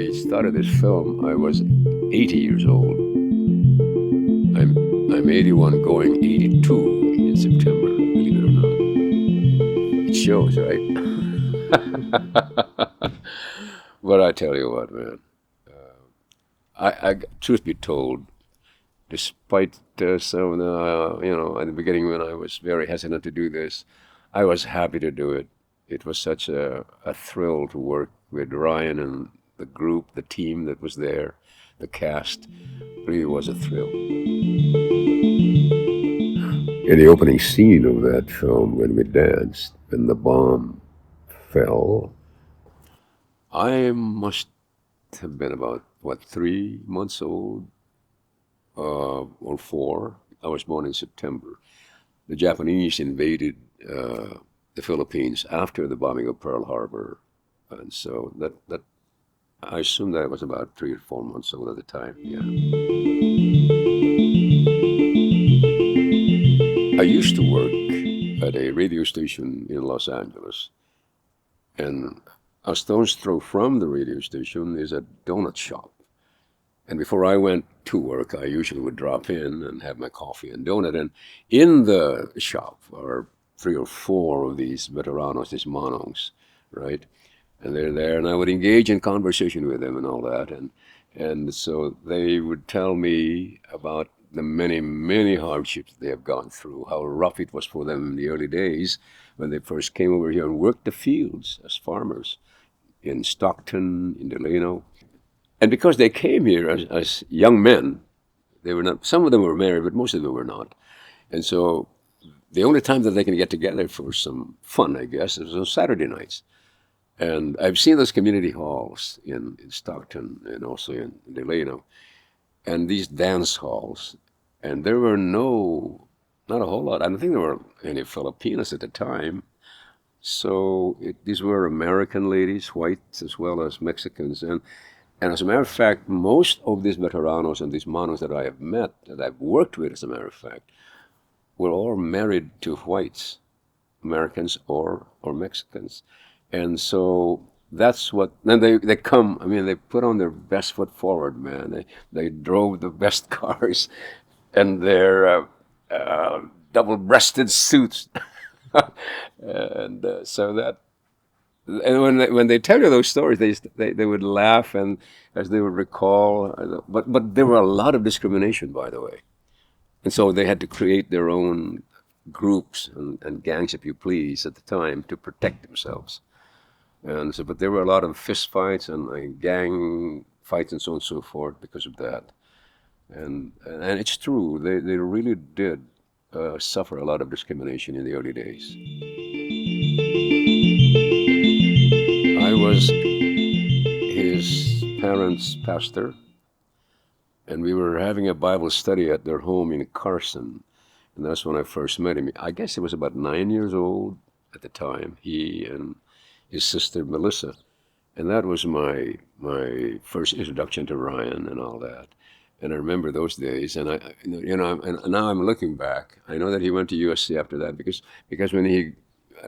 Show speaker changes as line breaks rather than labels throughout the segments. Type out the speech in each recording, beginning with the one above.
we started this film, I was 80 years old. I'm 81 going 82 in September, believe it or not. It shows, right? But I tell you what, man. Truth be told, despite some of the, at the beginning when I was very hesitant to do this, I was happy to do it. It was such a thrill to work with Ryan and the group, the team that was there, the cast. Really was a thrill. In the opening scene of that film, when we danced and the bomb fell, I must have been about, what, 3 months old or 4. I was born in September. The Japanese invaded the Philippines after the bombing of Pearl Harbor. And so that I assume that I was about 3 or 4 months old at the time. Yeah. I used to work at a radio station in Los Angeles, and a stone's throw from the radio station is a donut shop. And before I went to work, I usually would drop in and have my coffee and donut. And in the shop are 3 or 4 of these veteranos, these monongs, right? And they're there, and I would engage in conversation with them and all that. And so they would tell me about the many, many hardships they have gone through, how rough it was for them in the early days when they first came over here and worked the fields as farmers in Stockton, in Delano. And because they came here as young men, they were not, some of them were married, but most of them were not. And so the only time that they can get together for some fun, I guess, is on Saturday nights. And I've seen those community halls in Stockton and also in Delano, and these dance halls. And there were not a whole lot. I don't think there were any Filipinos at the time. So these were American ladies, whites as well as Mexicans. And as a matter of fact, most of these veteranos and these monos that I have met, that I've worked with, as a matter of fact, were all married to whites, Americans or Mexicans. And so that's what, then they come, I mean, they put on their best foot forward, man. They drove the best cars and their double-breasted suits. And so that, and when they tell you those stories, they would laugh, and as they would recall, but there were a lot of discrimination, by the way. And so they had to create their own groups and gangs, if you please, at the time to protect themselves. And so, but there were a lot of fist fights and gang fights and so on and so forth because of that. And it's true, they really did suffer a lot of discrimination in the early days. I was his parents' pastor, and we were having a Bible study at their home in Carson. And that's when I first met him. I guess he was about 9 years old at the time, he and his sister Melissa. And that was my first introduction to Ryan and all that. And I remember those days, and and now I'm looking back. I know that he went to USC after that because when he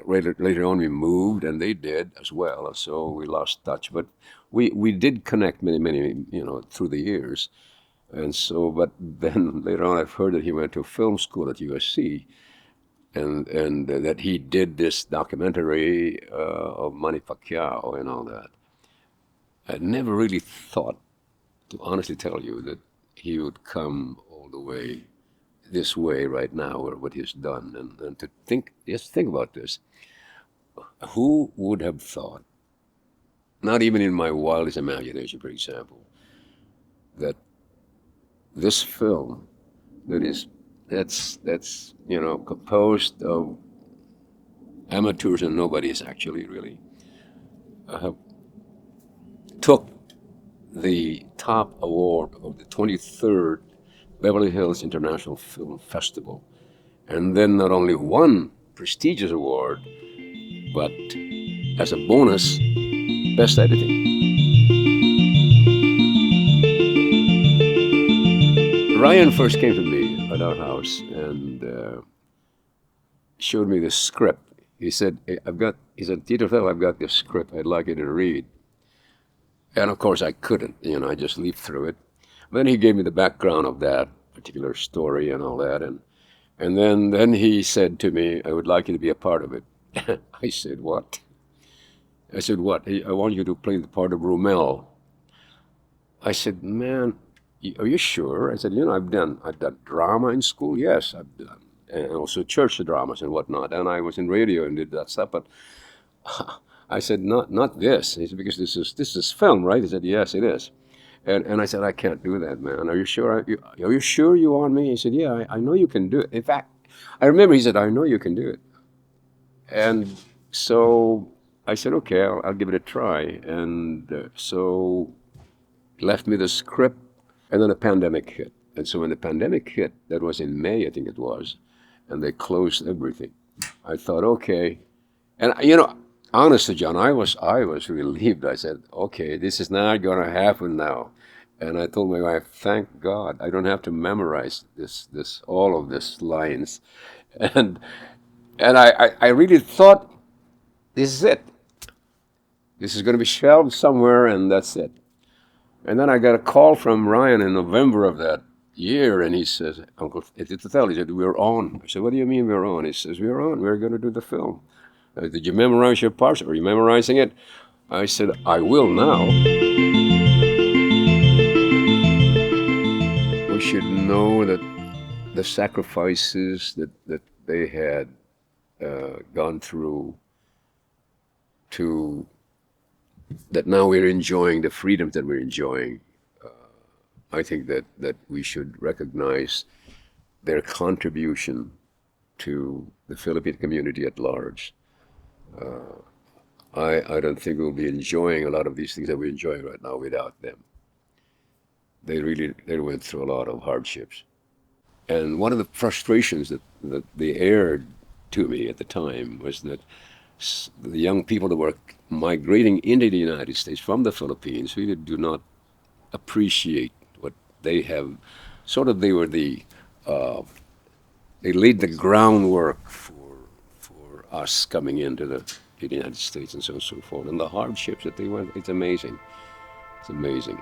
later on we moved, and they did as well. So we lost touch, but we did connect many through the years. And so, but then later on, I've heard that he went to film school at USC, and that he did this documentary of Manny Pacquiao and all that. I never really thought, to honestly tell you, that he would come all the way this way right now, or what he's done. And to think, just think about this. Who would have thought, not even in my wildest imagination, for example, that this film that's composed of amateurs and nobodies, actually, really, took the top award of the 23rd Beverly Hills International Film Festival, and then not only won prestigious award, but as a bonus, best editing. Ryan first came to me at our house and showed me the script. He said, Tito Thel, I've got this script I'd like you to read. And of course, I couldn't. I just leafed through it. Then he gave me the background of that particular story and all that, and then he said to me, "I would like you to be a part of it." I said, "What?" I said, "What?" "I want you to play the part of Rommel." I said, "Man, are you sure?" I said, I've done drama in school. Yes, I've done, and also church dramas and whatnot. And I was in radio and did that stuff. But I said, not this. He said, because this is film, right? He said, yes, it is. And I said, I can't do that, man. Are you sure? Are you sure you want me? He said, yeah, I know you can do it. In fact, I remember he said, I know you can do it. And so I said, okay, I'll give it a try. And so left me the script, and then the pandemic hit. And so when the pandemic hit, that was in May, I think it was, and they closed everything. I thought, okay, and honestly, John, I was relieved. I said, okay, this is not going to happen now. And I told my wife, thank God, I don't have to memorize this all of this lines, and and I really thought, this is it. This is going to be shelved somewhere, and that's it. And then I got a call from Ryan in November of that year, and he says, Uncle Thel, he said, we're on. I said, what do you mean we're on? He says, we're on. We're going to do the film. Did you memorize your parts? Are you memorizing it? I said, I will now. We should know that the sacrifices that they had gone through to that now we're enjoying the freedoms that we're enjoying. I think that we should recognize their contribution to the Philippine community at large. I don't think we'll be enjoying a lot of these things that we're enjoying right now without them. They went through a lot of hardships. And one of the frustrations that they aired to me at the time was that the young people that were migrating into the United States from the Philippines really do not appreciate what they have. Sort of, uh, they laid the groundwork for us coming into the United States and so on and so forth. And the hardships that they went, it's amazing. It's amazing.